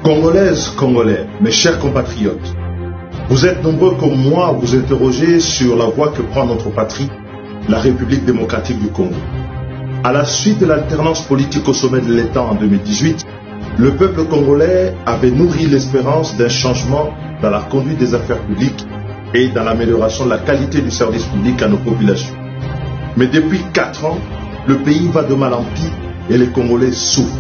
Congolaises, Congolais, mes chers compatriotes, vous êtes nombreux comme moi à vous interroger sur la voie que prend notre patrie, la République démocratique du Congo. À la suite de l'alternance politique au sommet de l'État en 2018, le peuple congolais avait nourri l'espérance d'un changement dans la conduite des affaires publiques et dans l'amélioration de la qualité du service public à nos populations. Mais depuis 4 ans, le pays va de mal en pis et les Congolais souffrent.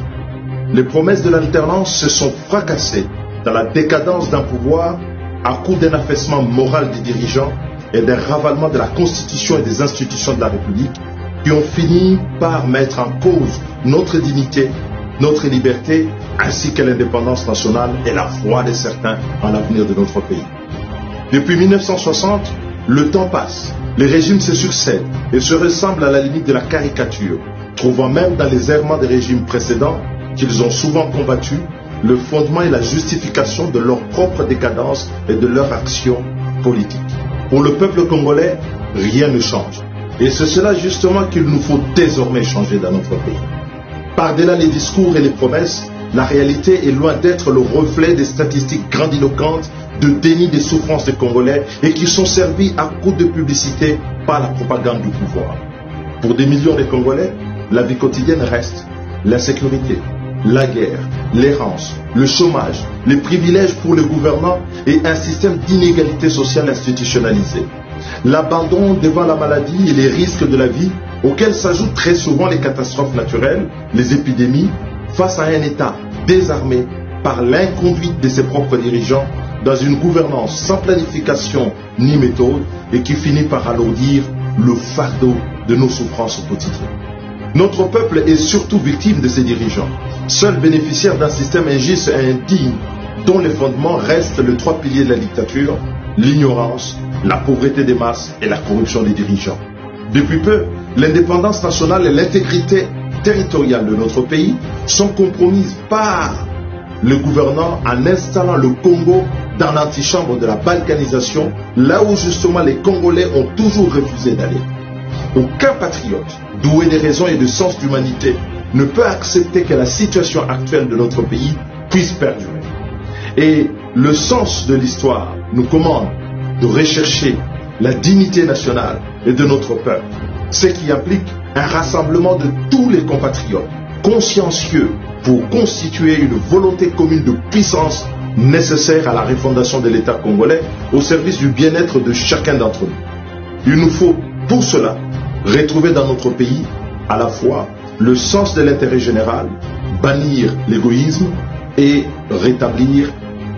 Les promesses de l'alternance se sont fracassées dans la décadence d'un pouvoir à coup d'un affaissement moral des dirigeants et d'un ravalement de la Constitution et des institutions de la République qui ont fini par mettre en cause notre dignité, notre liberté, ainsi que l'indépendance nationale et la foi de certains en l'avenir de notre pays. Depuis 1960, le temps passe, les régimes se succèdent et se ressemblent à la limite de la caricature, trouvant même dans les errements des régimes précédents qu'ils ont souvent combattus le fondement et la justification de leur propre décadence et de leur action politique. Pour le peuple congolais, rien ne change. Et c'est cela justement qu'il nous faut désormais changer dans notre pays. Par-delà les discours et les promesses, la réalité est loin d'être le reflet des statistiques grandiloquentes de déni des souffrances des Congolais et qui sont servies à coups de publicité par la propagande du pouvoir. Pour des millions de Congolais, la vie quotidienne reste l'insécurité, la guerre, l'errance, le chômage, les privilèges pour les gouvernants et un système d'inégalité sociale institutionnalisé. L'abandon devant la maladie et les risques de la vie auxquels s'ajoutent très souvent les catastrophes naturelles, les épidémies, face à un État désarmé par l'inconduite de ses propres dirigeants dans une gouvernance sans planification ni méthode et qui finit par alourdir le fardeau de nos souffrances au quotidien. Notre peuple est surtout victime de ses dirigeants, seul bénéficiaire d'un système injuste et indigne dont les fondements restent les 3 piliers de la dictature, l'ignorance, la pauvreté des masses et la corruption des dirigeants. Depuis peu, l'indépendance nationale et l'intégrité territoriale de notre pays sont compromises par le gouvernant en installant le Congo dans l'antichambre de la balkanisation, là où justement les Congolais ont toujours refusé d'aller. Aucun patriote, doué de raison et de sens d'humanité, ne peut accepter que la situation actuelle de notre pays puisse perdurer. Et le sens de l'histoire nous commande de rechercher la dignité nationale et de notre peuple, ce qui implique un rassemblement de tous les compatriotes consciencieux pour constituer une volonté commune de puissance nécessaire à la refondation de l'État congolais au service du bien-être de chacun d'entre nous. Il nous faut pour cela retrouver dans notre pays à la fois le sens de l'intérêt général, bannir l'égoïsme et rétablir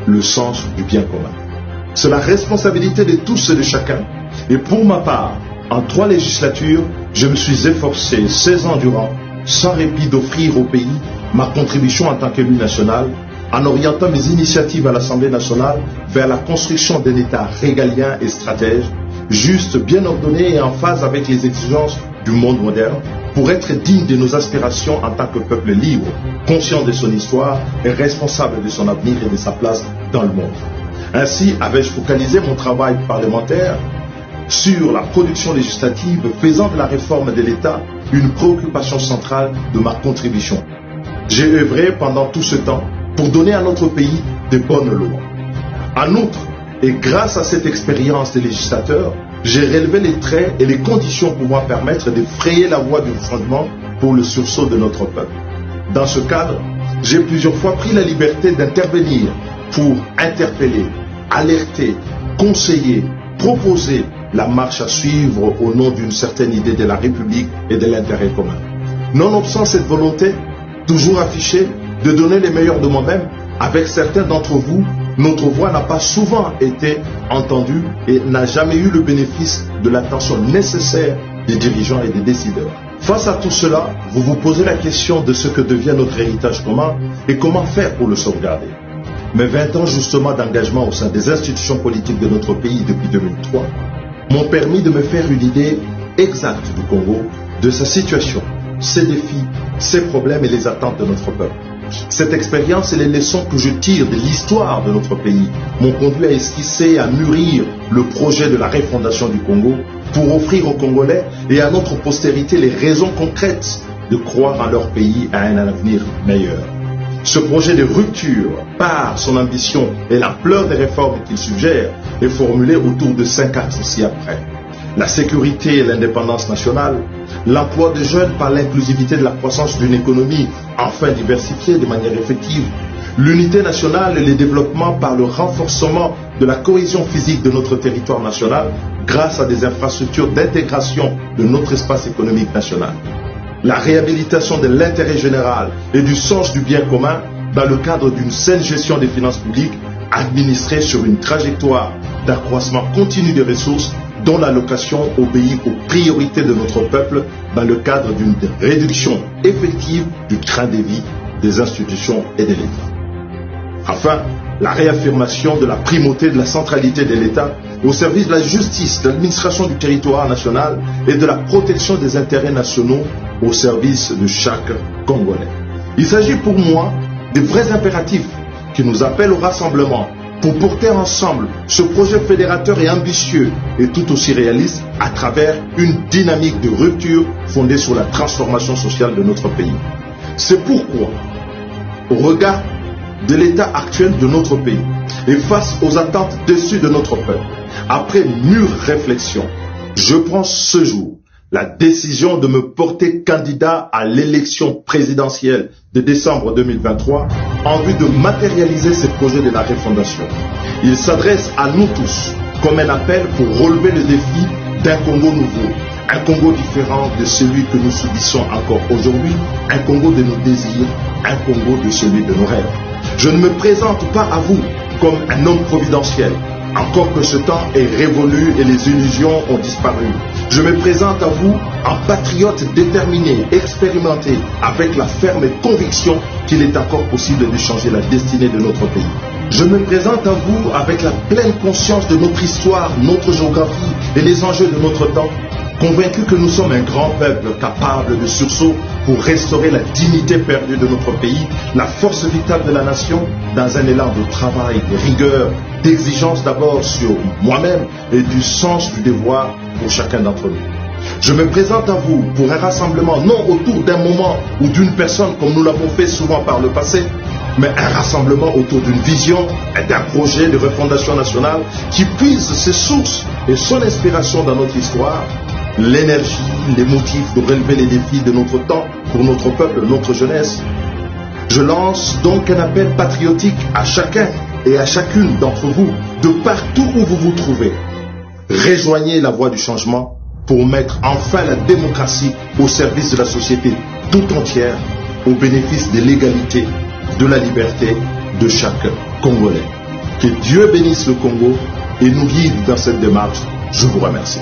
le sens du bien commun. C'est la responsabilité de tous et de chacun. Et pour ma part, en 3 législatures, je me suis efforcé 16 ans durant, sans répit, d'offrir au pays ma contribution en tant qu'élu national, en orientant mes initiatives à l'Assemblée nationale vers la construction d'un État régalien et stratège, juste, bien ordonné et en phase avec les exigences du monde moderne, pour être digne de nos aspirations en tant que peuple libre, conscient de son histoire et responsable de son avenir et de sa place dans le monde. Ainsi, avais-je focalisé mon travail parlementaire sur la production législative, faisant de la réforme de l'État une préoccupation centrale de ma contribution. J'ai œuvré pendant tout ce temps pour donner à notre pays de bonnes lois. En outre, et grâce à cette expérience de législateur, j'ai relevé les traits et les conditions pouvant permettre de frayer la voie du fondement pour le sursaut de notre peuple. Dans ce cadre, j'ai plusieurs fois pris la liberté d'intervenir pour interpeller, alerter, conseiller, proposer la marche à suivre au nom d'une certaine idée de la République et de l'intérêt commun. Nonobstant cette volonté, toujours affichée, de donner les meilleurs de moi-même, avec certains d'entre vous, notre voix n'a pas souvent été entendue et n'a jamais eu le bénéfice de l'attention nécessaire des dirigeants et des décideurs. Face à tout cela, vous vous posez la question de ce que devient notre héritage commun et comment faire pour le sauvegarder. Mes 20 ans justement d'engagement au sein des institutions politiques de notre pays depuis 2003 m'ont permis de me faire une idée exacte du Congo, de sa situation, ses défis, ses problèmes et les attentes de notre peuple. Cette expérience et les leçons que je tire de l'histoire de notre pays m'ont conduit à esquisser et à mûrir le projet de la refondation du Congo pour offrir aux Congolais et à notre postérité les raisons concrètes de croire en leur pays à un avenir meilleur. Ce projet de rupture, par son ambition et l'ampleur des réformes qu'il suggère, est formulé autour de 5 axes ci-après. La sécurité et l'indépendance nationale, l'emploi des jeunes par l'inclusivité de la croissance d'une économie enfin diversifiée de manière effective, l'unité nationale et le développement par le renforcement de la cohésion physique de notre territoire national grâce à des infrastructures d'intégration de notre espace économique national. La réhabilitation de l'intérêt général et du sens du bien commun dans le cadre d'une saine gestion des finances publiques administrée sur une trajectoire d'accroissement continu des ressources dont l'allocation obéit aux priorités de notre peuple dans le cadre d'une réduction effective du train de vie des institutions et de l'État. Enfin, la réaffirmation de la primauté de la centralité de l'État au service de la justice, de l'administration du territoire national et de la protection des intérêts nationaux au service de chaque Congolais. Il s'agit pour moi de vrais impératifs qui nous appellent au rassemblement pour porter ensemble ce projet fédérateur et ambitieux et tout aussi réaliste à travers une dynamique de rupture fondée sur la transformation sociale de notre pays. C'est pourquoi, au regard de l'état actuel de notre pays et face aux attentes déçues de notre peuple, après mûre réflexion, je prends ce jour la décision de me porter candidat à l'élection présidentielle de décembre 2023 en vue de matérialiser ces projets de la refondation. Il s'adresse à nous tous comme un appel pour relever le défi d'un Congo nouveau, un Congo différent de celui que nous subissons encore aujourd'hui, un Congo de nos désirs, un Congo de celui de nos rêves. Je ne me présente pas à vous comme un homme providentiel, encore que ce temps est révolu et les illusions ont disparu. Je me présente à vous en patriote déterminé, expérimenté, avec la ferme conviction qu'il est encore possible de changer la destinée de notre pays. Je me présente à vous avec la pleine conscience de notre histoire, notre géographie et les enjeux de notre temps, convaincu que nous sommes un grand peuple capable de sursaut pour restaurer la dignité perdue de notre pays, la force vitale de la nation, dans un élan de travail, de rigueur, d'exigence d'abord sur moi-même et du sens du devoir pour chacun d'entre nous. Je me présente à vous pour un rassemblement non autour d'un moment ou d'une personne comme nous l'avons fait souvent par le passé, mais un rassemblement autour d'une vision et d'un projet de refondation nationale qui puise ses sources et son inspiration dans notre histoire, l'énergie, les motifs de relever les défis de notre temps pour notre peuple, notre jeunesse. Je lance donc un appel patriotique à chacun et à chacune d'entre vous, de partout où vous vous trouvez. Rejoignez la voie du changement pour mettre enfin la démocratie au service de la société tout entière, au bénéfice de l'égalité, de la liberté de chaque Congolais. Que Dieu bénisse le Congo et nous guide dans cette démarche. Je vous remercie.